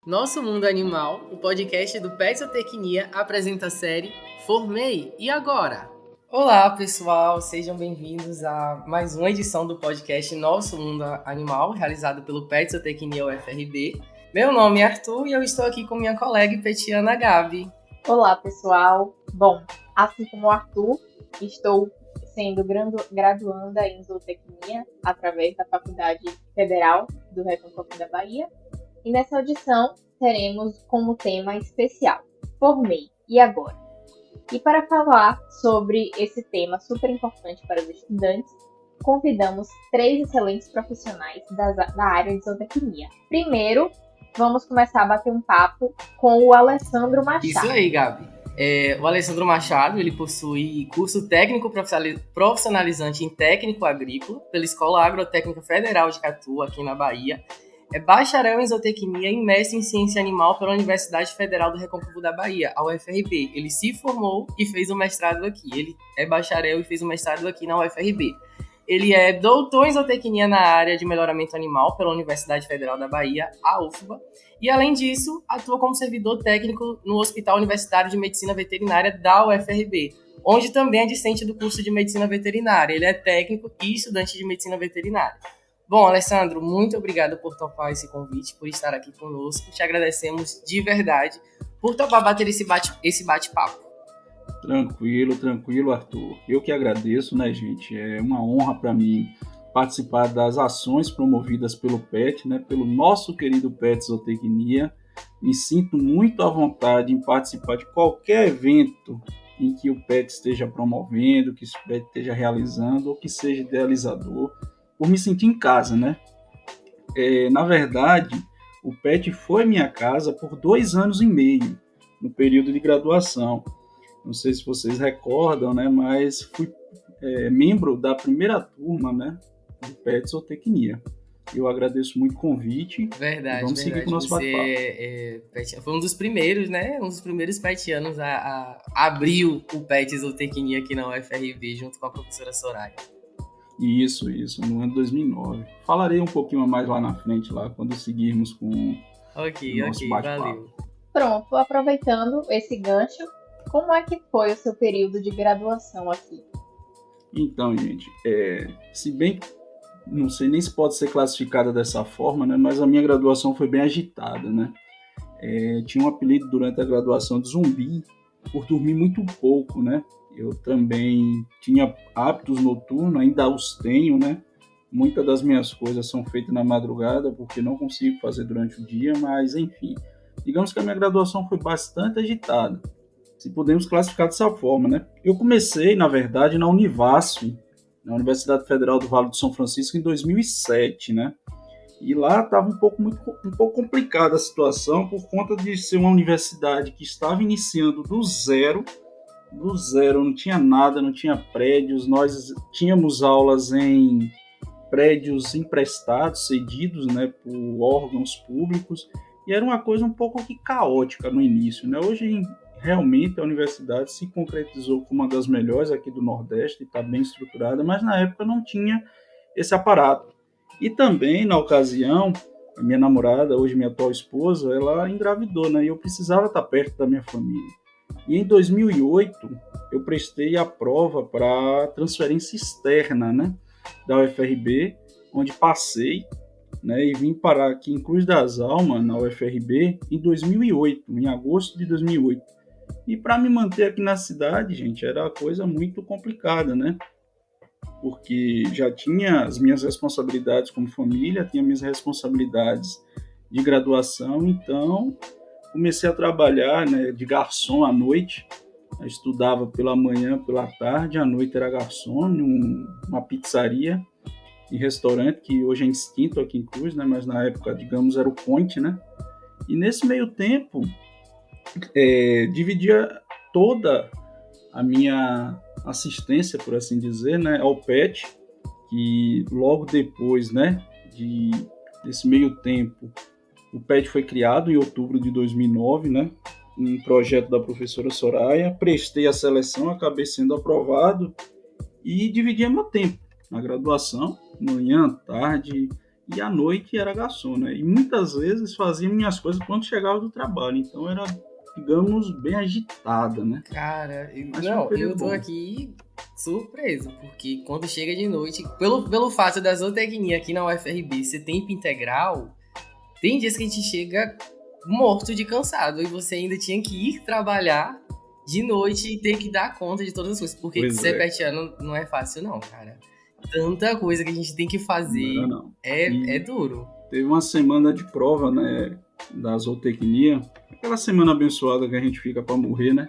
Nosso Mundo Animal, o podcast do Petzootecnia, apresenta a série Formei, e agora? Olá, pessoal, sejam bem-vindos a mais uma edição do podcast Nosso Mundo Animal, realizado pelo Petzootecnia UFRB. Meu nome é Arthur e eu estou aqui com minha colega e petiana Gabi. Olá, pessoal. Bom, assim como o Arthur, estou sendo graduanda em zootecnia através da Faculdade Federal do Recôncavo da Bahia. E nessa audição teremos como tema especial Formei, e agora? E para falar sobre esse tema super importante para os estudantes, convidamos 3 excelentes profissionais da área de zootecnia. Primeiro, vamos começar a bater um papo com o Alessandro Machado. Isso aí, Gabi. O Alessandro Machado, ele possui curso técnico profissionalizante em técnico agrícola pela Escola Agrotécnica Federal de Catu, aqui na Bahia. É bacharel em zootecnia e mestre em ciência animal pela Universidade Federal do Recôncavo da Bahia, a UFRB. Ele se formou e fez o mestrado aqui. Ele é bacharel e fez o mestrado aqui na UFRB. Ele é doutor em zootecnia na área de melhoramento animal pela Universidade Federal da Bahia, a UFBA. E, além disso, atua como servidor técnico no Hospital Universitário de Medicina Veterinária da UFRB, onde também é discente do curso de Medicina Veterinária. Ele é técnico e estudante de Medicina Veterinária. Bom, Alessandro, muito obrigado por topar esse convite, por estar aqui conosco. Te agradecemos de verdade por topar bater esse bate-papo. Tranquilo, Arthur. Eu que agradeço, né, gente? É uma honra para mim participar das ações promovidas pelo PET, né, pelo nosso querido PET Zootecnia. Me sinto muito à vontade em participar de qualquer evento em que o PET esteja promovendo, que o PET esteja realizando ou que seja idealizador, por me sentir em casa, né? Na verdade, o PET foi minha casa por 2 anos e meio, no período de graduação. Não sei se vocês recordam, né? Mas fui membro da primeira turma, né, do PET Zootecnia. Eu agradeço muito o convite. Verdade, vamos seguir com o nosso bate-papo. Foi um dos primeiros, né? Um dos primeiros petianos a abrir o PET Zootecnia aqui na UFRB, junto com a professora Soraya. Isso, no ano de 2009. Falarei um pouquinho mais lá na frente, lá, quando seguirmos com o nosso bate-papo. Valeu. Pronto, aproveitando esse gancho, como é que foi o seu período de graduação aqui? Então, gente, se bem que não sei nem se pode ser classificada dessa forma, né, mas a minha graduação foi bem agitada, né? Tinha um apelido durante a graduação de zumbi, por dormir muito pouco, né? Eu também tinha hábitos noturnos, ainda os tenho, né? Muitas das minhas coisas são feitas na madrugada, porque não consigo fazer durante o dia, mas enfim. Digamos que a minha graduação foi bastante agitada, se podemos classificar dessa forma, né? Eu comecei, na verdade, na Univasf, na Universidade Federal do Vale do São Francisco, em 2007, né? E lá estava um pouco complicada a situação por conta de ser uma universidade que estava iniciando do zero, não tinha nada, não tinha prédios, nós tínhamos aulas em prédios emprestados, cedidos, né, por órgãos públicos, e era uma coisa um pouco caótica no início, né? Hoje, realmente, a universidade se concretizou como uma das melhores aqui do Nordeste, está bem estruturada, mas na época não tinha esse aparato. E também, na ocasião, a minha namorada, hoje minha atual esposa, ela engravidou, né? E eu precisava estar perto da minha família. E em 2008, eu prestei a prova para transferência externa, né, da UFRB, onde passei, né, e vim parar aqui em Cruz das Almas, na UFRB, em 2008, em agosto de 2008. E para me manter aqui na cidade, gente, era uma coisa muito complicada, né? Porque já tinha as minhas responsabilidades como família, tinha minhas responsabilidades de graduação, então comecei a trabalhar, né, de garçom à noite. Eu estudava pela manhã, pela tarde, à noite era garçom numa pizzaria e restaurante que hoje é extinto aqui em Cruz, né, mas na época, digamos, era o Point, né? E nesse meio tempo, dividia toda a minha assistência, por assim dizer, né, ao PET, que logo depois, né, desse meio tempo, o PET foi criado em outubro de 2009, né, um projeto da professora Soraya. Prestei a seleção, acabei sendo aprovado e dividia meu tempo na graduação, manhã, tarde, e à noite era garçom, né? E muitas vezes fazia minhas coisas quando chegava do trabalho, então era, digamos, bem agitada, né? Cara, Mas foi um não, eu período tô bom. aqui surpreso, porque quando chega de noite, pelo fato da zootecnia aqui na UFRB ser tempo integral, tem dias que a gente chega morto de cansado e você ainda tinha que ir trabalhar de noite e ter que dar conta de todas as coisas, porque Pois ser é, petiano não é fácil não, cara. Tanta coisa que a gente tem que não era fazer não. é E duro. teve uma semana de prova, né, da zootecnia, aquela semana abençoada que a gente fica para morrer, né?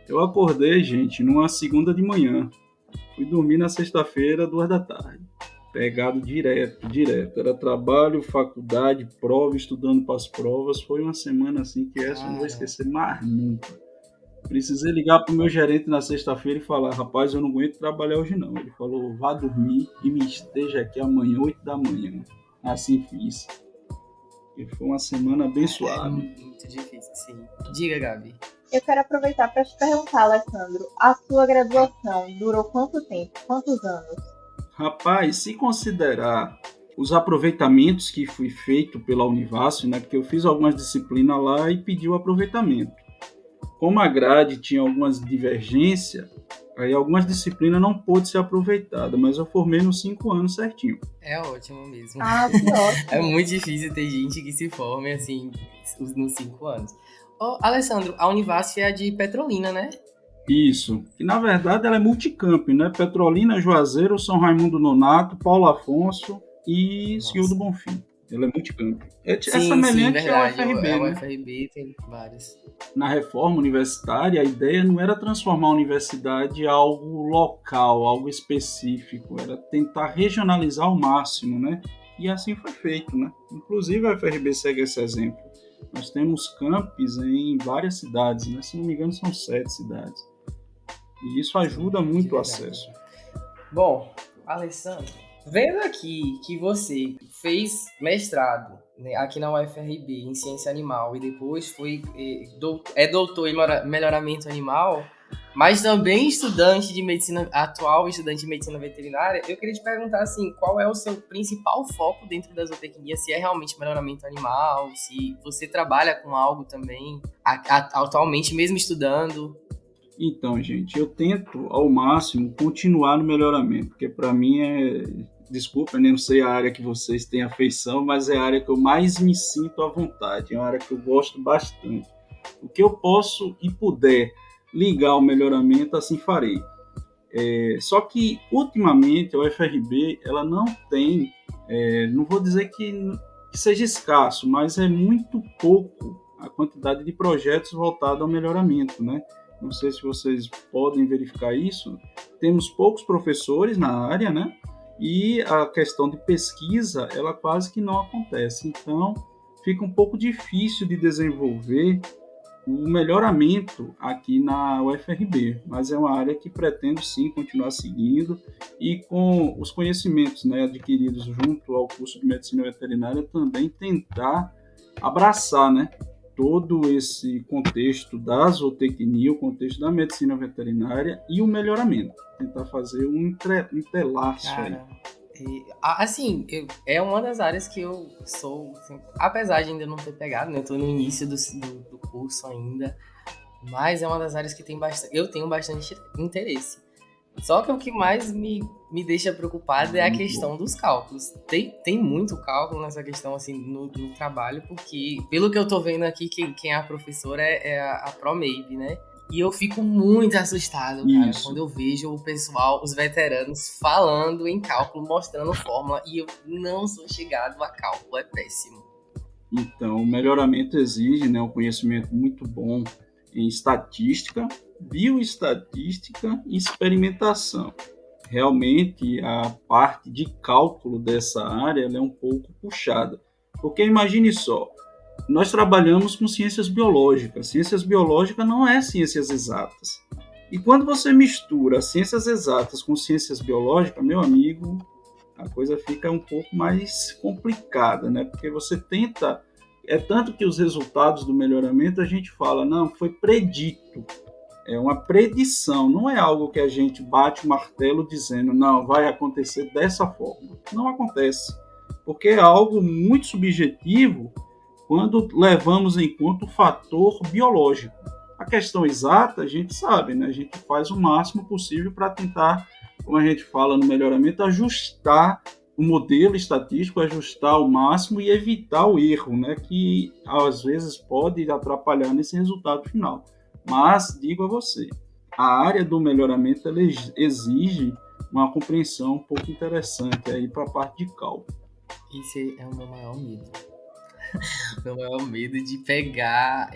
Eu acordei, gente, numa segunda de manhã. Fui dormir na sexta-feira, 2 da tarde. Pegado direto. Era trabalho, faculdade, prova, estudando para as provas. Foi uma semana assim que essa eu não vou Cara, esquecer mais nunca. Precisei ligar pro meu gerente na sexta-feira e falar: rapaz, eu não aguento trabalhar hoje não. Ele falou: vá dormir e me esteja aqui amanhã, 8 da manhã. Assim fiz. E foi uma semana é abençoada. muito difícil, sim. Diga, Gabi. Eu quero aproveitar para te perguntar, Alessandro, a sua graduação durou quanto tempo? Quantos anos? Rapaz, se considerar os aproveitamentos que fui feito pela Univasf, né, porque eu fiz algumas disciplinas lá e pedi o aproveitamento. Como a grade tinha algumas divergências, aí algumas disciplinas não pôde ser aproveitada, mas eu formei nos 5 anos certinho. É ótimo mesmo. Ah, que É ótimo. muito difícil ter gente que se forme assim nos 5 anos. Ô, Alessandro, a Univasf é a de Petrolina, né? Isso, que na verdade ela é multicamp, né? Petrolina, Juazeiro, São Raimundo Nonato, Paulo Afonso e Senhor do Nossa. Bonfim. Ela é multicamp. É Sim, sim, semelhante ao verdade. A UFRB, né? UFRB tem vários. Na reforma universitária, a ideia não era transformar a universidade em algo local, algo específico, era tentar regionalizar ao máximo, né? E assim foi feito, né? Inclusive a UFRB segue esse exemplo. Nós temos campos em várias cidades, né? Se não me engano, são 7 cidades. E isso Sim, ajuda de muito o verdade. acesso. Bom, Alessandro, vendo aqui que você fez mestrado, né, aqui na UFRB em ciência animal e depois é doutor em melhoramento animal, mas também estudante de medicina atual, estudante de medicina veterinária, eu queria te perguntar assim, qual é o seu principal foco dentro da zootecnia? Se é realmente melhoramento animal, se você trabalha com algo também atualmente, mesmo estudando? Então, gente, eu tento ao máximo continuar no melhoramento, porque para mim desculpa, eu não sei a área que vocês têm afeição, mas é a área que eu mais me sinto à vontade, é uma área que eu gosto bastante. O que eu posso e puder ligar ao melhoramento, assim farei. Só que, ultimamente, a UFRB, ela não tem, não vou dizer que seja escasso, mas é muito pouco a quantidade de projetos voltados ao melhoramento, né? Não sei se vocês podem verificar isso. Temos poucos professores na área, né? E a questão de pesquisa, ela quase que não acontece. Então, fica um pouco difícil de desenvolver o melhoramento aqui na UFRB, mas é uma área que pretendo sim continuar seguindo e com os conhecimentos, né, adquiridos junto ao curso de medicina veterinária também tentar abraçar, né, todo esse contexto da zootecnia, o contexto da medicina veterinária e o melhoramento, tentar fazer um entrelaço aí. Cara, assim, é uma das áreas que eu sou, assim, apesar de ainda não ter pegado, né? Eu tô no início do curso ainda, mas é uma das áreas que eu tenho bastante interesse. Só que o que mais me deixa preocupado é a Muito questão bom. dos cálculos. Tem muito cálculo nessa questão, assim, no trabalho, porque, pelo que eu tô vendo aqui, quem é a professora é a ProMabe, né? E eu fico muito assustado, cara, Isso. quando eu vejo o pessoal, os veteranos, falando em cálculo, mostrando fórmula, e eu não sou chegado a cálculo, é péssimo. Então, o melhoramento exige, né, um conhecimento muito bom em estatística, bioestatística e experimentação. Realmente, a parte de cálculo dessa área ela é um pouco puxada. Porque imagine só, nós trabalhamos com ciências biológicas. Ciências biológicas não é ciências exatas. E quando você mistura ciências exatas com ciências biológicas, meu amigo, a coisa fica um pouco mais complicada, né? Porque você tenta... É tanto que os resultados do melhoramento a gente fala, não, foi predito. É uma predição, não é algo que a gente bate o martelo dizendo, não, vai acontecer dessa forma. Não acontece. porque é algo muito subjetivo quando levamos em conta o fator biológico. A questão exata, a gente sabe, né? A gente faz o máximo possível para tentar, como a gente fala no melhoramento, ajustar o modelo estatístico, ajustar ao máximo e evitar o erro, né? Que às vezes pode atrapalhar nesse resultado final. Mas, digo a você, a área do melhoramento ela exige uma compreensão um pouco interessante aí para a parte de cálculo. Esse é o meu maior medo. Meu maior medo de pegar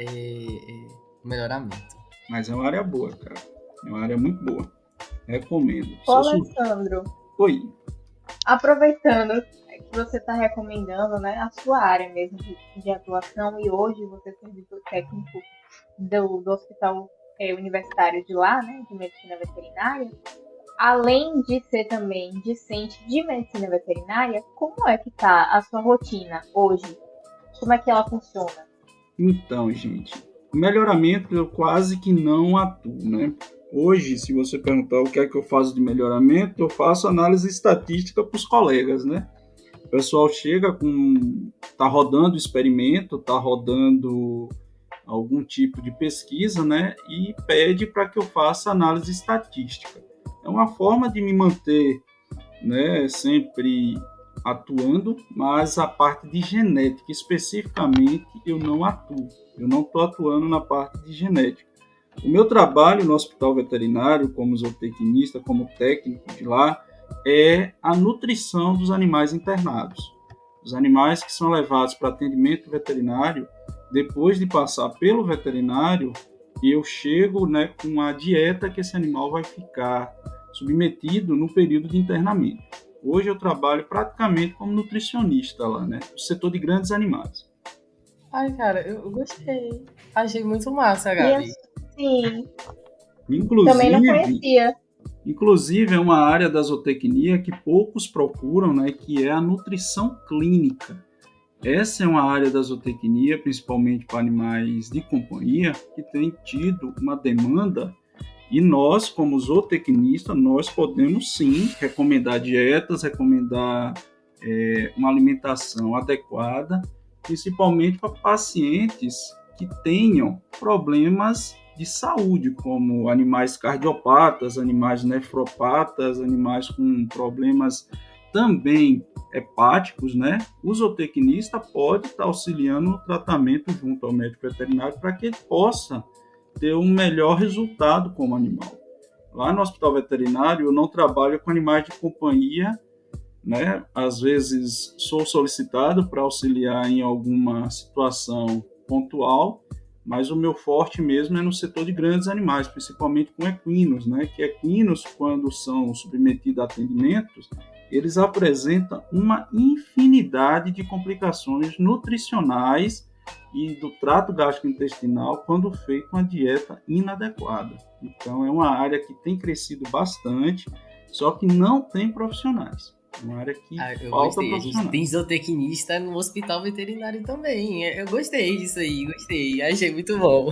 melhoramento. Mas é uma área boa, cara. É uma área muito boa. Recomendo. Ô, Alessandro. Oi. Aproveitando que você está recomendando, né, a sua área mesmo de atuação, e hoje você é servidor técnico do Hospital Universitário de lá, né, de Medicina Veterinária, além de ser também discente de Medicina Veterinária, como é que está a sua rotina hoje? Como é que ela funciona? Então, gente, melhoramento eu quase que não atuo, né? Hoje, se você perguntar o que é que eu faço de melhoramento, eu faço análise estatística para os colegas, né? O pessoal chega tá rodando experimento, tá rodando algum tipo de pesquisa, né? E pede para que eu faça análise estatística. É uma forma de me manter, né, sempre atuando, mas a parte de genética especificamente eu não atuo. Eu não estou atuando na parte de genética. O meu trabalho no hospital veterinário, como zootecnista, como técnico de lá, é a nutrição dos animais internados. Os animais que são levados para atendimento veterinário, depois de passar pelo veterinário, eu chego, né, com a dieta que esse animal vai ficar submetido no período de internamento. Hoje eu trabalho praticamente como nutricionista lá, né, no setor de grandes animais. Ai, cara, eu gostei. Achei muito massa, Gabi. Sim. Inclusive, também não conhecia. Inclusive, é uma área da zootecnia que poucos procuram, né, que é a nutrição clínica. Essa é uma área da zootecnia, principalmente para animais de companhia, que tem tido uma demanda, e nós, como zootecnistas, nós podemos sim recomendar dietas, recomendar uma alimentação adequada, principalmente para pacientes que tenham problemas de saúde, como animais cardiopatas, animais nefropatas, animais com problemas também hepáticos, né? O zootecnista pode estar auxiliando no tratamento junto ao médico veterinário para que ele possa ter um melhor resultado como animal. Lá no hospital veterinário eu não trabalho com animais de companhia, né? Às vezes sou solicitado para auxiliar em alguma situação pontual, mas o meu forte mesmo é no setor de grandes animais, principalmente com equinos, né? Que equinos, quando são submetidos a atendimentos, eles apresentam uma infinidade de complicações nutricionais e do trato gastrointestinal quando feita uma dieta inadequada. Então, é uma área que tem crescido bastante, só que não tem profissionais. Uma área que falta profissionais. A gente tem zootecnista no hospital veterinário também. Eu gostei disso aí, gostei. Achei muito bom.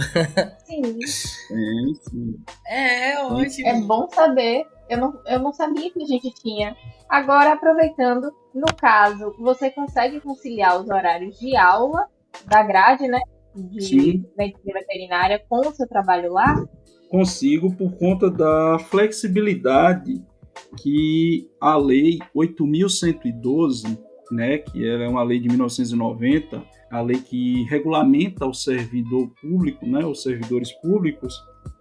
Sim. Sim. É ótimo. É bom saber. Eu não sabia que a gente tinha. Agora, aproveitando, no caso, você consegue conciliar os horários de aula da grade, né? De medicina veterinária com o seu trabalho lá? Consigo, por conta da flexibilidade que a lei 8.112, né, que é uma lei de 1990, a lei que regulamenta o servidor público, né, os servidores públicos,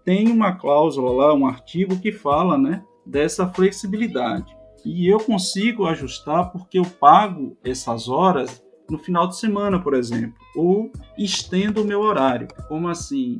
tem uma cláusula lá, um artigo que fala, né, dessa flexibilidade. E eu consigo ajustar porque eu pago essas horas no final de semana, por exemplo, ou estendo o meu horário. Como assim?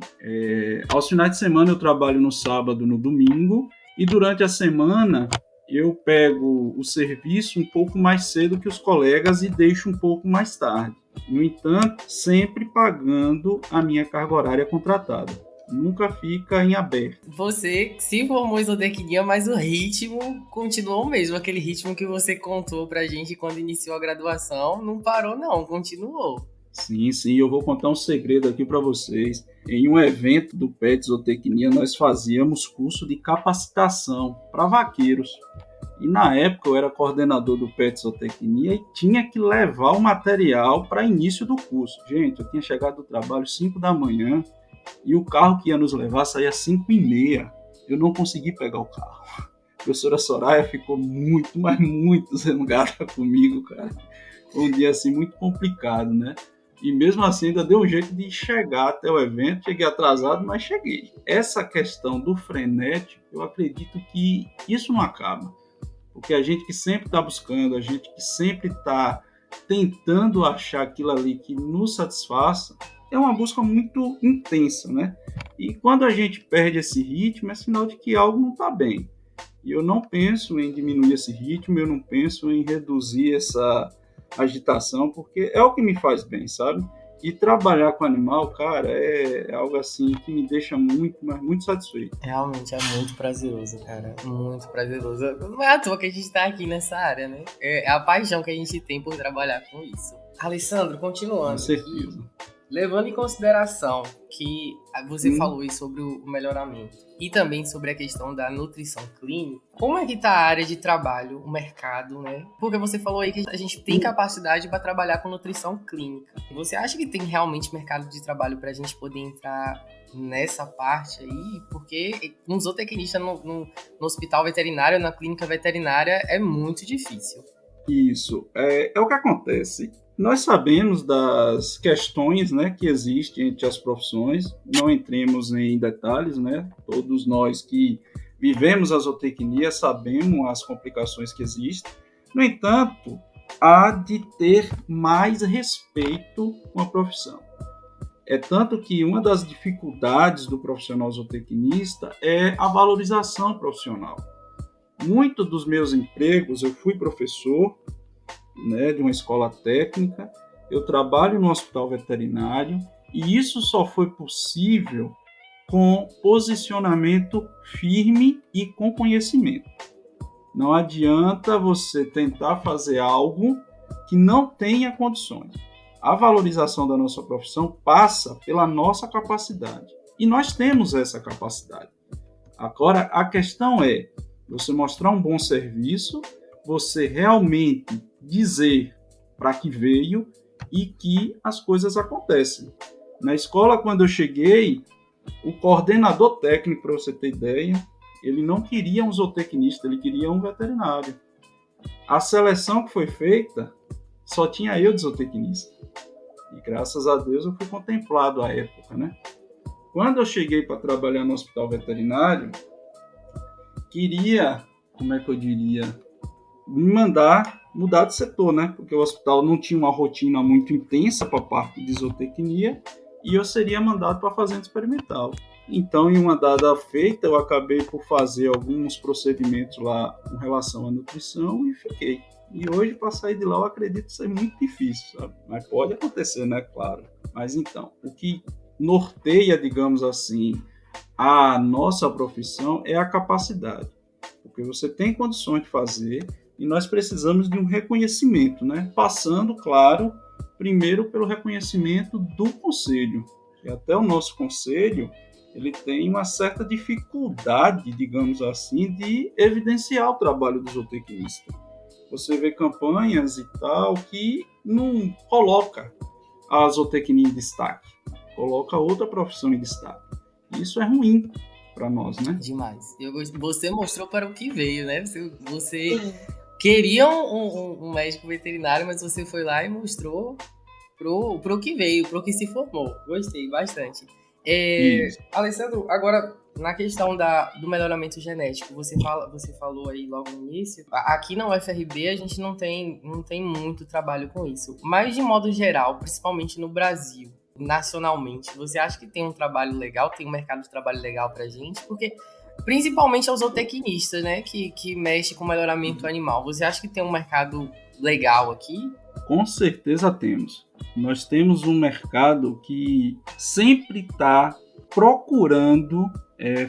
Aos finais de semana eu trabalho no sábado, no domingo, e durante a semana eu pego o serviço um pouco mais cedo que os colegas e deixo um pouco mais tarde. No entanto, sempre pagando a minha carga horária contratada. Nunca fica em aberto. Você se formou em zootecnia, mas o ritmo continuou o mesmo. Aquele ritmo que você contou pra gente quando iniciou a graduação, não parou não, continuou. Sim, eu vou contar um segredo aqui para vocês. Em um evento do PET Zootecnia, nós fazíamos curso de capacitação para vaqueiros. E na época eu era coordenador do PET Zootecnia e tinha que levar o material para início do curso. Gente, eu tinha chegado do trabalho 5 da manhã e o carro que ia nos levar saía às 5h30. Eu não consegui pegar o carro. A professora Soraya ficou muito, mas muito zangada comigo, cara. Foi um dia assim muito complicado, né? E mesmo assim ainda deu um jeito de chegar até o evento. Cheguei atrasado, mas cheguei. Essa questão do frenético, eu acredito que isso não acaba. Porque a gente que sempre está buscando, a gente que sempre está tentando achar aquilo ali que nos satisfaça, é uma busca muito intensa, né? E quando a gente perde esse ritmo, é sinal de que algo não está bem. E eu não penso em diminuir esse ritmo, eu não penso em reduzir essa agitação, porque é o que me faz bem, sabe? E trabalhar com animal, cara, é algo assim que me deixa muito, mas muito satisfeito. Realmente é muito prazeroso, cara. Muito prazeroso. Não é à toa que a gente tá aqui nessa área, né? É a paixão que a gente tem por trabalhar com isso. Alessandro, continuando. Com certeza. Aqui, levando em consideração que você falou aí sobre o melhoramento e também sobre a questão da nutrição clínica, como é que tá a área de trabalho, o mercado, né? Porque você falou aí que a gente tem capacidade para trabalhar com nutrição clínica. Você acha que tem realmente mercado de trabalho para a gente poder entrar nessa parte aí? Porque um zootecnista no hospital veterinário, na clínica veterinária, é muito difícil. Isso. É o que acontece. Nós sabemos das questões, né, que existem entre as profissões, não entremos em detalhes, né? Todos nós que vivemos a zootecnia sabemos as complicações que existem. No entanto, há de ter mais respeito com a profissão. É tanto que uma das dificuldades do profissional zootecnista é a valorização profissional. Muitos dos meus empregos, eu fui professor, né, de uma escola técnica, eu trabalho no hospital veterinário e isso só foi possível com posicionamento firme e com conhecimento. Não adianta você tentar fazer algo que não tenha condições. A valorização da nossa profissão passa pela nossa capacidade e nós temos essa capacidade. Agora, a questão é você mostrar um bom serviço, você realmente dizer para que veio e que as coisas acontecem. Na escola, quando eu cheguei, o coordenador técnico, para você ter ideia, ele não queria um zootecnista, ele queria um veterinário. A seleção que foi feita, só tinha eu de zootecnista. E graças a Deus eu fui contemplado à época, né? Quando eu cheguei para trabalhar no hospital veterinário, queria, como é que eu diria, me mandar mudar de setor, né? Porque o hospital não tinha uma rotina muito intensa para a parte de zootecnia e eu seria mandado para a fazenda experimental. Então, em uma dada feita, eu acabei por fazer alguns procedimentos lá com relação à nutrição e fiquei. E hoje, para sair de lá, eu acredito ser muito difícil, sabe? Mas pode acontecer, né? Claro. Mas então, o que norteia, digamos assim, a nossa profissão é a capacidade. Porque você tem condições de fazer e nós precisamos de um reconhecimento, né? Passando, claro, primeiro pelo reconhecimento do conselho. E até o nosso conselho, ele tem uma certa dificuldade, digamos assim, de evidenciar o trabalho do zootecnista. Você vê campanhas e tal que não coloca a zootecnia em destaque, coloca outra profissão em destaque. Isso é ruim para nós, né? Demais. Você mostrou para o que veio, né? Você queria um médico veterinário, mas você foi lá e mostrou pro que veio, pro que se formou. Gostei bastante. Alessandro, agora na questão do melhoramento genético, você falou aí logo no início, aqui na UFRB a gente não tem muito trabalho com isso, mas de modo geral, principalmente no Brasil, nacionalmente, você acha que tem um trabalho legal, tem um mercado de trabalho legal pra gente? Porque principalmente aos zootecnistas, né, que mexe com melhoramento animal, você acha que tem um mercado legal aqui? Com certeza temos. Nós temos um mercado que sempre está procurando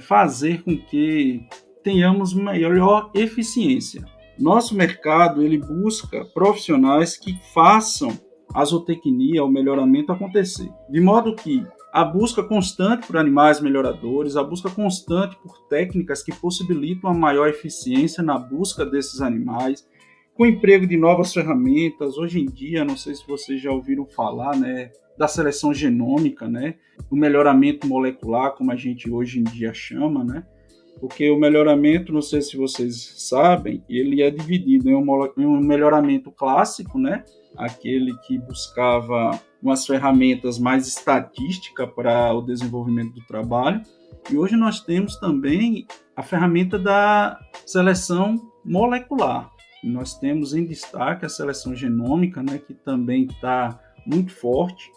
fazer com que tenhamos maior eficiência. Nosso mercado ele busca profissionais que façam a zootecnia, o melhoramento acontecer. De modo que a busca constante por animais melhoradores, a busca constante por técnicas que possibilitam a maior eficiência na busca desses animais, com o emprego de novas ferramentas. Hoje em dia, não sei se vocês já ouviram falar, né, da seleção genômica, né, o melhoramento molecular, como a gente hoje em dia chama, né, porque o melhoramento, não sei se vocês sabem, ele é dividido em um melhoramento clássico, né, aquele que buscava umas ferramentas mais estatísticas para o desenvolvimento do trabalho, e hoje nós temos também a ferramenta da seleção molecular. Nós temos em destaque a seleção genômica, né, que também está muito forte,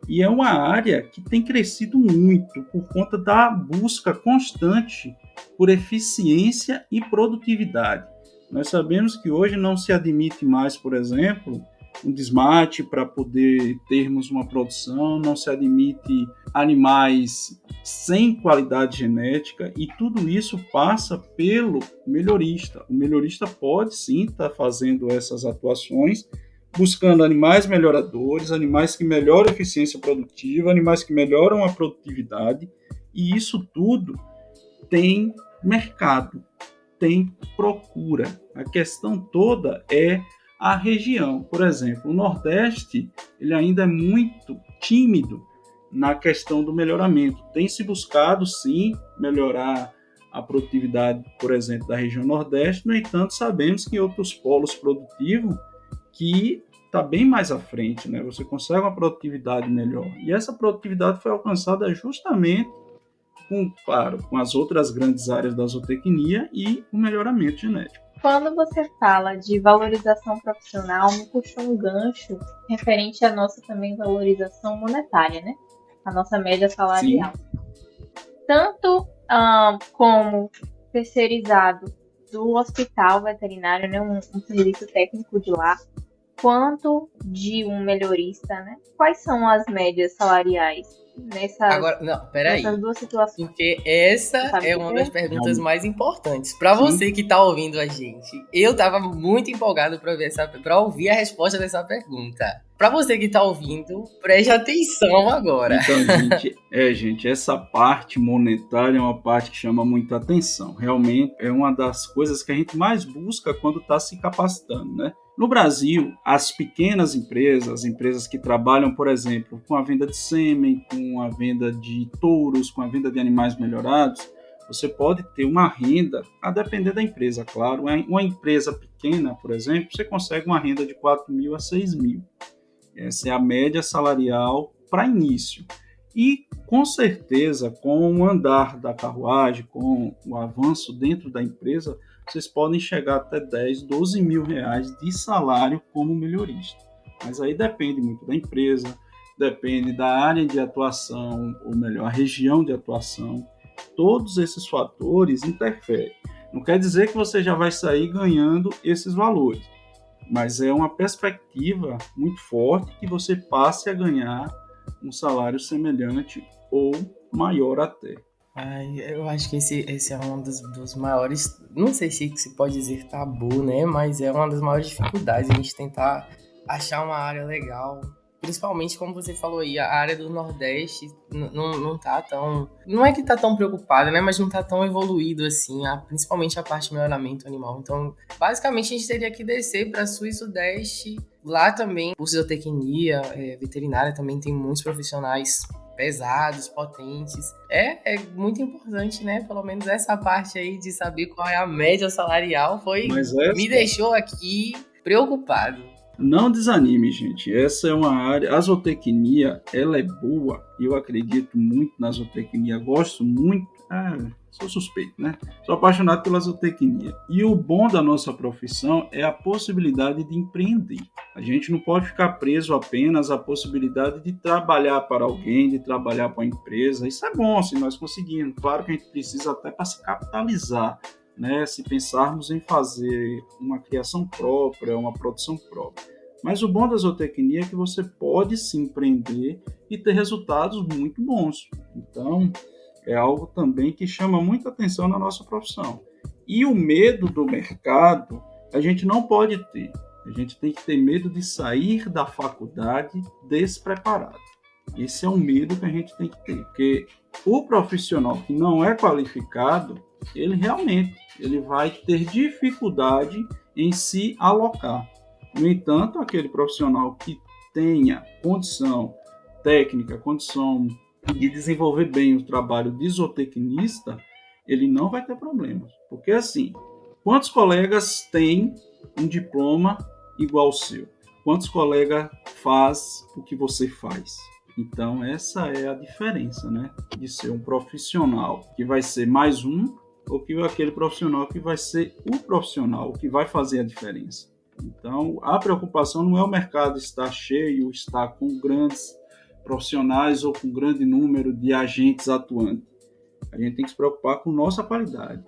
e é uma área que tem crescido muito por conta da busca constante por eficiência e produtividade. Nós sabemos que hoje não se admite mais, por exemplo, um desmate para poder termos uma produção, não se admite animais sem qualidade genética, e tudo isso passa pelo melhorista. O melhorista pode sim estar fazendo essas atuações, buscando animais melhoradores, animais que melhoram a eficiência produtiva, animais que melhoram a produtividade, e isso tudo tem mercado, tem procura. A questão toda é a região. Por exemplo, o Nordeste ele ainda é muito tímido na questão do melhoramento. Tem se buscado, sim, melhorar a produtividade, por exemplo, da região Nordeste. No entanto, sabemos que em outros polos produtivos que está bem mais à frente, né? Você consegue uma produtividade melhor. E essa produtividade foi alcançada justamente com as outras grandes áreas da zootecnia e o melhoramento genético. Quando você fala de valorização profissional, me puxa um gancho referente à nossa também valorização monetária, né? A nossa média salarial. Sim. Tanto como terceirizado do hospital veterinário, né? Um serviço técnico de lá, quanto de um melhorista, né? Quais são as médias salariais nessas duas situações? Porque essa é uma das perguntas mais importantes. Para você que tá ouvindo a gente, eu tava muito empolgado para ouvir a resposta dessa pergunta. Para você que tá ouvindo, preste atenção agora. Então, gente, essa parte monetária é uma parte que chama muita atenção. Realmente é uma das coisas que a gente mais busca quando está se capacitando, né? No Brasil, as pequenas empresas, as empresas que trabalham, por exemplo, com a venda de sêmen, com a venda de touros, com a venda de animais melhorados, você pode ter uma renda, a depender da empresa, claro. Uma empresa pequena, por exemplo, você consegue uma renda de 4 mil a 6 mil. Essa é a média salarial para início. E, com certeza, com o andar da carruagem, com o avanço dentro da empresa, vocês podem chegar até 10, 12 mil reais de salário como melhorista. Mas aí depende muito da empresa, depende da área de atuação, ou melhor, a região de atuação. Todos esses fatores interferem. Não quer dizer que você já vai sair ganhando esses valores, mas é uma perspectiva muito forte que você passe a ganhar um salário semelhante ou maior até. Eu acho que esse é um dos maiores, não sei se pode dizer tabu, né? Mas é uma das maiores dificuldades a gente tentar achar uma área legal. Principalmente, como você falou aí, a área do Nordeste não tá tão... Não é que tá tão preocupada, né? Mas não tá tão evoluído assim, principalmente a parte de melhoramento animal. Então, basicamente, a gente teria que descer para Sul e Sudeste. Lá também, curso de zootecnia, veterinária, também tem muitos profissionais pesados, potentes. É muito importante, né? Pelo menos essa parte aí de saber qual é a média salarial me deixou aqui preocupado. Não desanime, gente. Essa é uma área... A zootecnia, ela é boa. Eu acredito muito na zootecnia. Gosto muito... sou suspeito, né? Sou apaixonado pela zootecnia. E o bom da nossa profissão é a possibilidade de empreender. A gente não pode ficar preso apenas à possibilidade de trabalhar para alguém, de trabalhar para uma empresa. Isso é bom se nós conseguirmos. Claro que a gente precisa até para se capitalizar, né? Se pensarmos em fazer uma criação própria, uma produção própria. Mas o bom da zootecnia é que você pode se empreender e ter resultados muito bons. Então, é algo também que chama muita atenção na nossa profissão. E o medo do mercado, a gente não pode ter. A gente tem que ter medo de sair da faculdade despreparado. Esse é um medo que a gente tem que ter, porque o profissional que não é qualificado, ele realmente vai ter dificuldade em se alocar. No entanto, aquele profissional que tenha condição técnica, condição de desenvolver bem o trabalho de zootecnista, ele não vai ter problemas. Porque assim, quantos colegas têm um diploma igual ao seu? Quantos colegas faz o que você faz? Então, essa é a diferença, né? De ser um profissional que vai ser mais um, ou que aquele profissional que vai ser o profissional, que vai fazer a diferença. Então, a preocupação não é o mercado estar cheio, estar com grandes profissionais ou com grande número de agentes atuantes. A gente tem que se preocupar com nossa qualidade.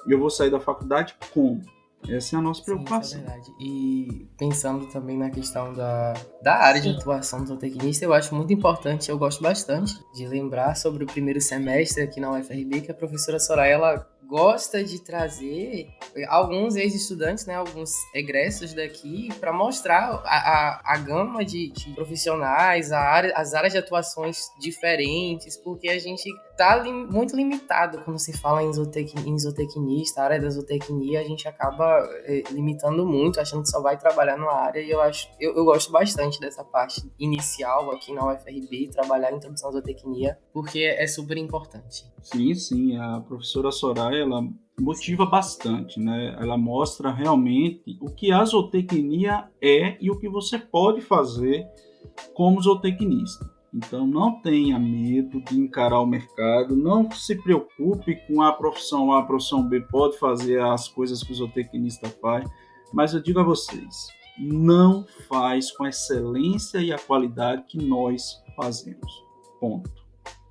E eu vou sair da faculdade como? Essa é a nossa preocupação. Sim, isso é verdade. E pensando também na questão da área de atuação do zootecnista, eu acho muito importante, eu gosto bastante de lembrar sobre o primeiro semestre aqui na UFRB, que a professora Soraya, ela gosta de trazer alguns ex-estudantes, né, alguns egressos daqui, para mostrar a gama de profissionais, as áreas de atuações diferentes, porque a gente está muito limitado quando se fala em zootecnista, a área da zootecnia, a gente acaba limitando muito, achando que só vai trabalhar numa área, e eu gosto bastante dessa parte inicial aqui na UFRB, trabalhar em introdução à zootecnia, porque é super importante. Sim, a professora Soraya, ela motiva bastante, né? Ela mostra realmente o que a zootecnia é e o que você pode fazer como zootecnista. Então, não tenha medo de encarar o mercado, não se preocupe com a profissão A, a profissão B pode fazer as coisas que o zootecnista faz, mas eu digo a vocês, não faz com a excelência e a qualidade que nós fazemos. Ponto.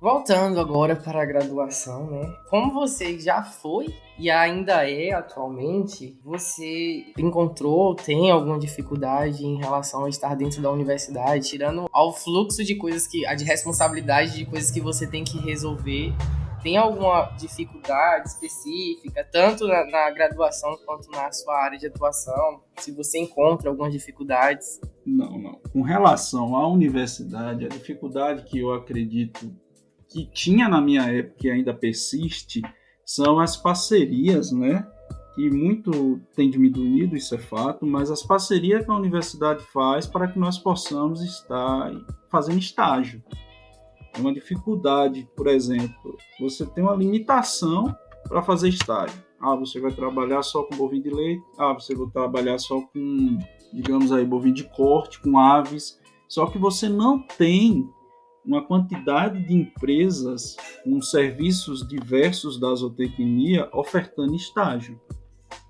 Voltando agora para a graduação, né? Como você já foi e ainda é atualmente, você encontrou, tem alguma dificuldade em relação a estar dentro da universidade, tirando ao fluxo de coisas de responsabilidade de coisas que você tem que resolver? Tem alguma dificuldade específica, tanto na graduação quanto na sua área de atuação? Se você encontra algumas dificuldades? Não. Com relação à universidade, a dificuldade que eu acredito que tinha na minha época e ainda persiste, são as parcerias, né? Que muito tem diminuído, isso é fato, mas as parcerias que a universidade faz para que nós possamos estar fazendo estágio. É uma dificuldade, por exemplo, você tem uma limitação para fazer estágio. Você vai trabalhar só com bovino de leite, você vai trabalhar só com, digamos aí, bovino de corte, com aves, só que você não tem uma quantidade de empresas com serviços diversos da zootecnia ofertando estágio.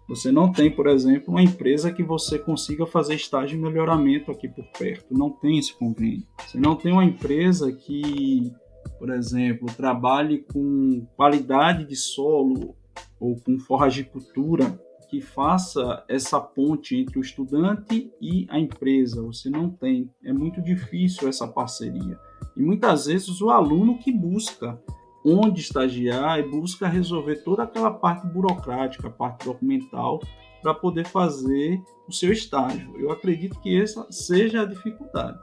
Você não tem, por exemplo, uma empresa que você consiga fazer estágio de melhoramento aqui por perto. Não tem esse convênio. Você não tem uma empresa que, por exemplo, trabalhe com qualidade de solo ou com forragicultura que faça essa ponte entre o estudante e a empresa. Você não tem. É muito difícil essa parceria. E muitas vezes o aluno que busca onde estagiar e busca resolver toda aquela parte burocrática, a parte documental, para poder fazer o seu estágio. Eu acredito que essa seja a dificuldade.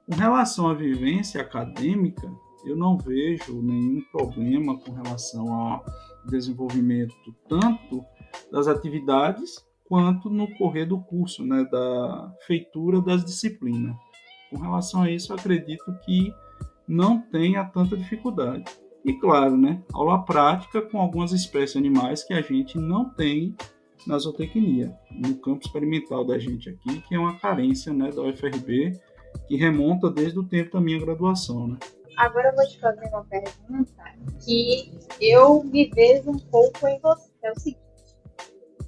Com relação à vivência acadêmica, eu não vejo nenhum problema com relação ao desenvolvimento tanto das atividades quanto no correr do curso, né, da feitura das disciplinas. Com relação a isso, eu acredito que não tenha tanta dificuldade. E claro, né, aula prática com algumas espécies animais que a gente não tem na zootecnia, no campo experimental da gente aqui, que é uma carência, né, da UFRB, que remonta desde o tempo da minha graduação, né? Agora eu vou te fazer uma pergunta que eu me vejo um pouco em você. É o seguinte,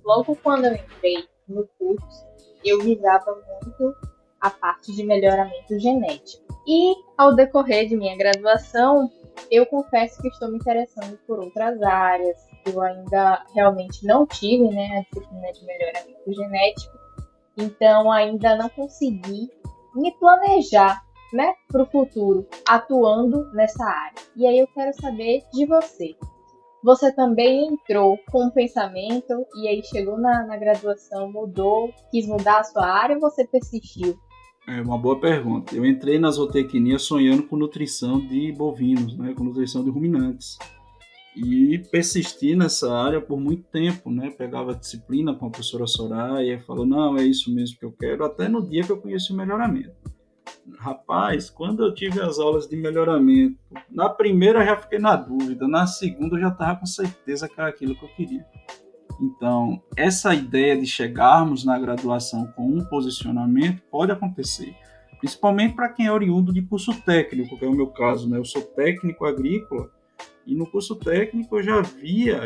logo quando eu entrei no curso, eu visava muito a parte de melhoramento genético. E ao decorrer de minha graduação, eu confesso que estou me interessando por outras áreas. Eu ainda realmente não tive, né, a disciplina de melhoramento genético, então ainda não consegui me planejar, né, para o futuro, atuando nessa área. E aí eu quero saber de você. você também entrou com um pensamento e aí chegou na graduação, mudou, quis mudar a sua área ou você persistiu? É uma boa pergunta. Eu entrei na zootecnia sonhando com nutrição de bovinos, né, com nutrição de ruminantes. E persisti nessa área por muito tempo, né? Pegava disciplina com a professora Soraya, falou, não, é isso mesmo que eu quero, até no dia que eu conheci o melhoramento. Rapaz, quando eu tive as aulas de melhoramento, na primeira eu já fiquei na dúvida, na segunda eu já estava com certeza que era aquilo que eu queria. Então, essa ideia de chegarmos na graduação com um posicionamento pode acontecer, principalmente para quem é oriundo de curso técnico, que é o meu caso, né? Eu sou técnico agrícola e no curso técnico eu já via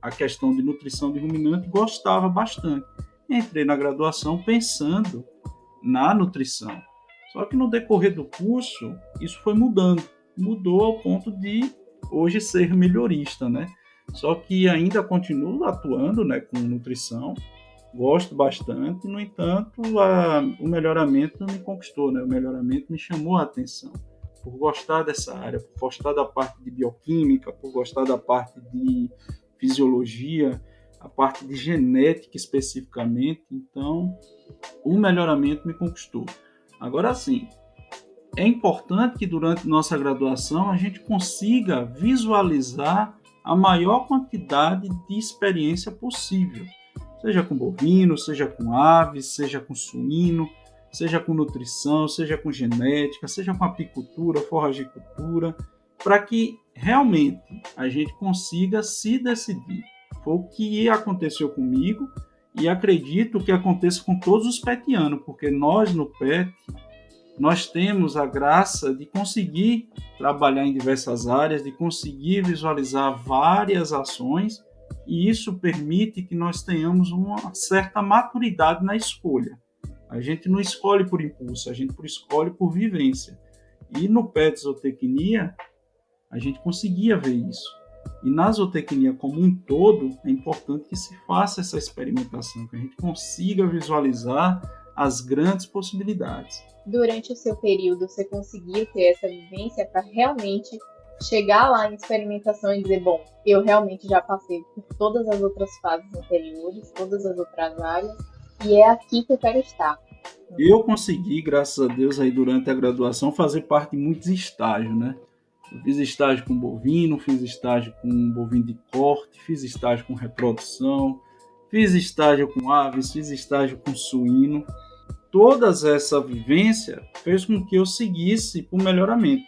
a questão de nutrição de ruminante e gostava bastante. Entrei na graduação pensando na nutrição. Só que no decorrer do curso, isso foi mudando. Mudou ao ponto de hoje ser melhorista, né? Só que ainda continuo atuando, né, com nutrição, gosto bastante, no entanto, o melhoramento me conquistou, né? O melhoramento me chamou a atenção. Por gostar dessa área, por gostar da parte de bioquímica, por gostar da parte de fisiologia, a parte de genética especificamente, então o melhoramento me conquistou. Agora sim, é importante que durante nossa graduação a gente consiga visualizar a maior quantidade de experiência possível, seja com bovino, seja com aves, seja com suíno, seja com nutrição, seja com genética, seja com apicultura, forragicultura, para que realmente a gente consiga se decidir. Foi o que aconteceu comigo e acredito que aconteça com todos os petianos, porque nós no PET, nós temos a graça de conseguir trabalhar em diversas áreas, de conseguir visualizar várias ações, e isso permite que nós tenhamos uma certa maturidade na escolha. A gente não escolhe por impulso, a gente escolhe por vivência. E no PET Zootecnia, a gente conseguia ver isso. E na zootecnia como um todo, é importante que se faça essa experimentação, que a gente consiga visualizar as grandes possibilidades. Durante o seu período, você conseguiu ter essa vivência para realmente chegar lá em experimentação e dizer, bom, eu realmente já passei por todas as outras fases anteriores, todas as outras áreas, e é aqui que eu quero estar. Eu consegui, graças a Deus, aí durante a graduação, fazer parte de muitos estágios, né? Eu fiz estágio com bovino, fiz estágio com bovino de corte, fiz estágio com reprodução, fiz estágio com aves, fiz estágio com suíno. Toda essa vivência fez com que eu seguisse para o melhoramento.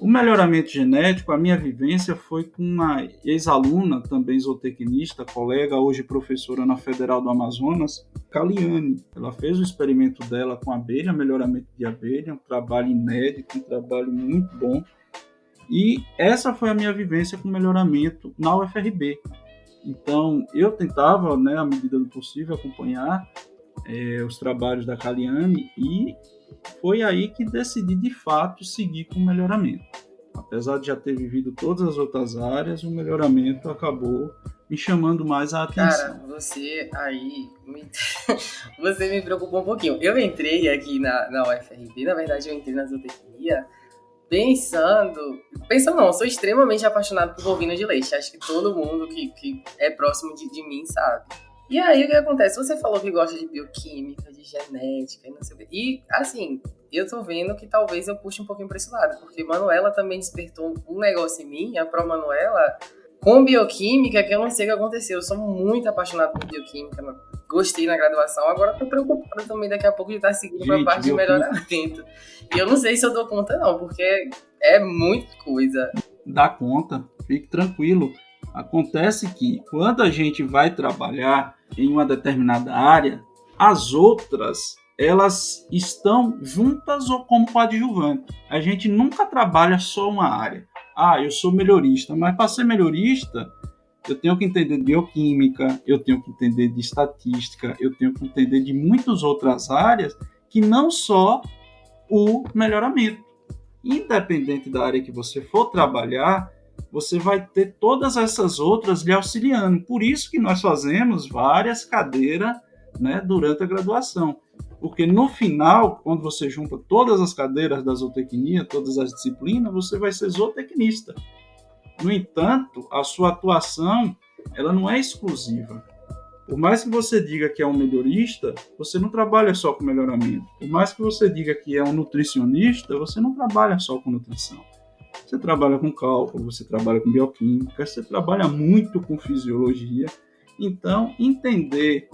O melhoramento genético, a minha vivência foi com uma ex-aluna, também zootecnista, colega, hoje professora na Federal do Amazonas, Caliane. Ela fez o experimento dela com abelha, melhoramento de abelha, um trabalho inédito, um trabalho muito bom. E essa foi a minha vivência com melhoramento na UFRB. Então, eu tentava, né, à medida do possível, acompanhar os trabalhos da Caliane e foi aí que decidi, de fato, seguir com o melhoramento. Apesar de já ter vivido todas as outras áreas, o melhoramento acabou me chamando mais a atenção. Cara, você aí... você me preocupou um pouquinho. Eu entrei aqui na UFRB, na verdade eu entrei na zootecnia pensando não, eu sou extremamente apaixonado por bovino de leite. Acho que todo mundo que é próximo de mim sabe. E aí, o que acontece? Você falou que gosta de bioquímica, de genética e não sei o quê. E, assim, eu tô vendo que talvez eu puxe um pouquinho pra esse lado. Porque Manuela também despertou um negócio em mim, a Pro Manuela, com bioquímica, que eu não sei o que aconteceu. Eu sou muito apaixonado por bioquímica, gostei na graduação. Agora tô preocupado também daqui a pouco de estar seguindo pra parte de melhoramento. E eu não sei se eu dou conta não, porque é muita coisa. Dá conta, fique tranquilo. Acontece que quando a gente vai trabalhar em uma determinada área, as outras, elas estão juntas ou como coadjuvante. A gente nunca trabalha só uma área. Eu sou melhorista, mas para ser melhorista, eu tenho que entender de bioquímica, eu tenho que entender de estatística, eu tenho que entender de muitas outras áreas que não só o melhoramento. Independente da área que você for trabalhar, você vai ter todas essas outras lhe auxiliando. Por isso que nós fazemos várias cadeiras, né, durante a graduação. Porque no final, quando você junta todas as cadeiras da zootecnia, todas as disciplinas, você vai ser zootecnista. No entanto, a sua atuação ela não é exclusiva. Por mais que você diga que é um melhorista, você não trabalha só com melhoramento. Por mais que você diga que é um nutricionista, você não trabalha só com nutrição. Você trabalha com cálculo, você trabalha com bioquímica, você trabalha muito com fisiologia. Então, entender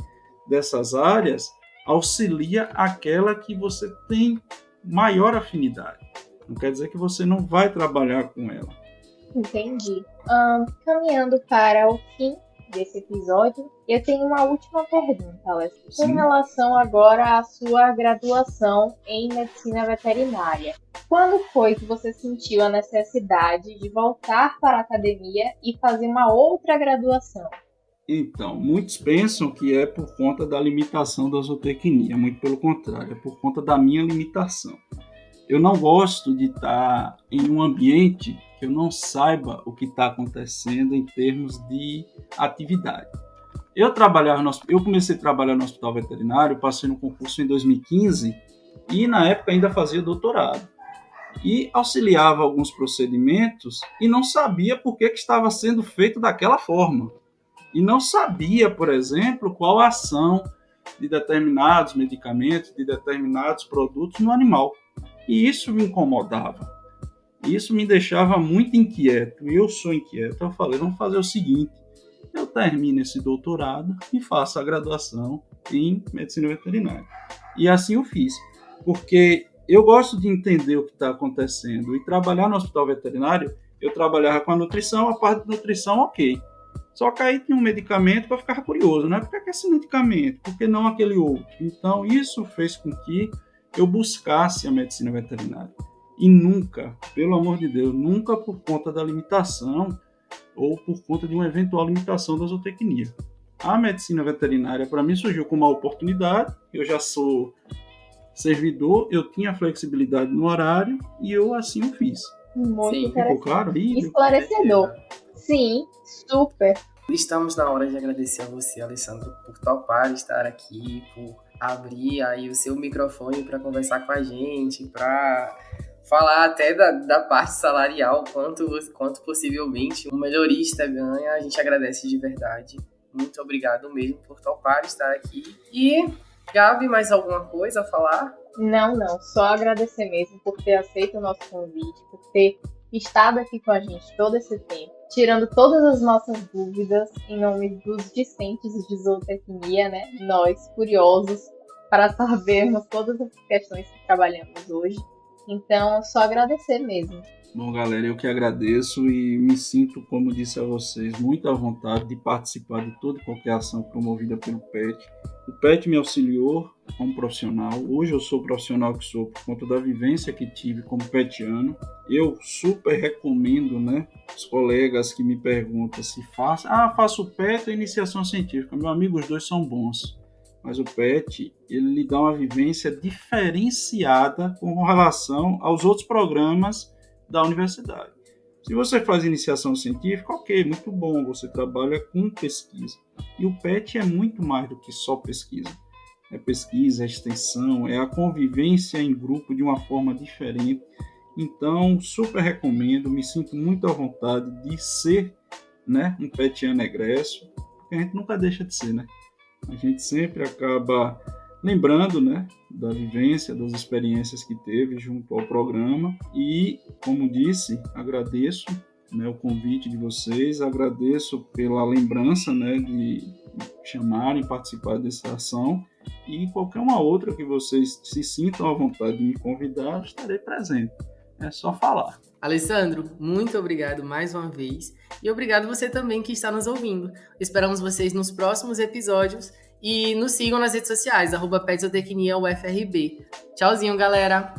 dessas áreas auxilia aquela que você tem maior afinidade. Não quer dizer que você não vai trabalhar com ela. Entendi. Caminhando para o fim desse episódio, eu tenho uma última pergunta, Alessandro. Com relação agora à sua graduação em medicina veterinária. Quando foi que você sentiu a necessidade de voltar para a academia e fazer uma outra graduação? Então, muitos pensam que é por conta da limitação da zootecnia, muito pelo contrário, é por conta da minha limitação. Eu não gosto de estar em um ambiente que eu não saiba o que está acontecendo em termos de atividade. Eu comecei a trabalhar no hospital veterinário, passei no concurso em 2015 e na época ainda fazia doutorado. E auxiliava alguns procedimentos e não sabia por que estava sendo feito daquela forma. E não sabia, por exemplo, qual a ação de determinados medicamentos, de determinados produtos no animal. E isso me incomodava. Isso me deixava muito inquieto. E eu sou inquieto. Eu falei, vamos fazer o seguinte. Eu termino esse doutorado e faço a graduação em medicina veterinária. E assim eu fiz. Porque eu gosto de entender o que está acontecendo. E trabalhar no hospital veterinário, eu trabalhava com a nutrição, a parte de nutrição, ok. Só que aí tinha um medicamento que eu ficava curioso, né? Por que esse medicamento? Por que não aquele outro? Então, isso fez com que eu buscasse a medicina veterinária. E nunca, pelo amor de Deus, nunca por conta da limitação ou por conta de uma eventual limitação da zootecnia. A medicina veterinária, para mim, surgiu como uma oportunidade. Eu já sou servidor, eu tinha flexibilidade no horário e eu assim o fiz. Muito interessante. Ficou claro aí? Esclarecedor. Sim, super. Estamos na hora de agradecer a você, Alessandro, por topar estar aqui, por abrir aí o seu microfone para conversar com a gente, para falar até da parte salarial, quanto possivelmente um melhorista ganha. A gente agradece de verdade. Muito obrigado mesmo por topar estar aqui. E, Gabi, mais alguma coisa a falar? Não, só agradecer mesmo por ter aceito o nosso convite, por ter estado aqui com a gente todo esse tempo, tirando todas as nossas dúvidas em nome dos discentes de zootecnia, né? Nós, curiosos, para sabermos todas as questões que trabalhamos hoje. Então, só agradecer mesmo. Bom, galera, eu que agradeço e me sinto, como disse a vocês, muito à vontade de participar de toda e qualquer ação promovida pelo PET. O PET me auxiliou como profissional. Hoje eu sou o profissional que sou por conta da vivência que tive como petiano. Eu super recomendo, né, os colegas que me perguntam se faço o PET ou iniciação científica. Meu amigo, os dois são bons. Mas o PET, ele lhe dá uma vivência diferenciada com relação aos outros programas da universidade. Se você faz iniciação científica, ok, muito bom, você trabalha com pesquisa. E o PET é muito mais do que só pesquisa. É pesquisa, é extensão, é a convivência em grupo de uma forma diferente. Então, super recomendo, me sinto muito à vontade de ser, né, um petiano egresso, porque a gente nunca deixa de ser, né? A gente sempre acaba lembrando, né, da vivência, das experiências que teve junto ao programa e, como disse, agradeço, né, o convite de vocês, agradeço pela lembrança, né, de chamarem, participar dessa ação e qualquer uma outra que vocês se sintam à vontade de me convidar, estarei presente. É só falar. Alessandro, muito obrigado mais uma vez e obrigado você também que está nos ouvindo. Esperamos vocês nos próximos episódios e nos sigam nas redes sociais, @PetZootecniaUFRB. Tchauzinho, galera!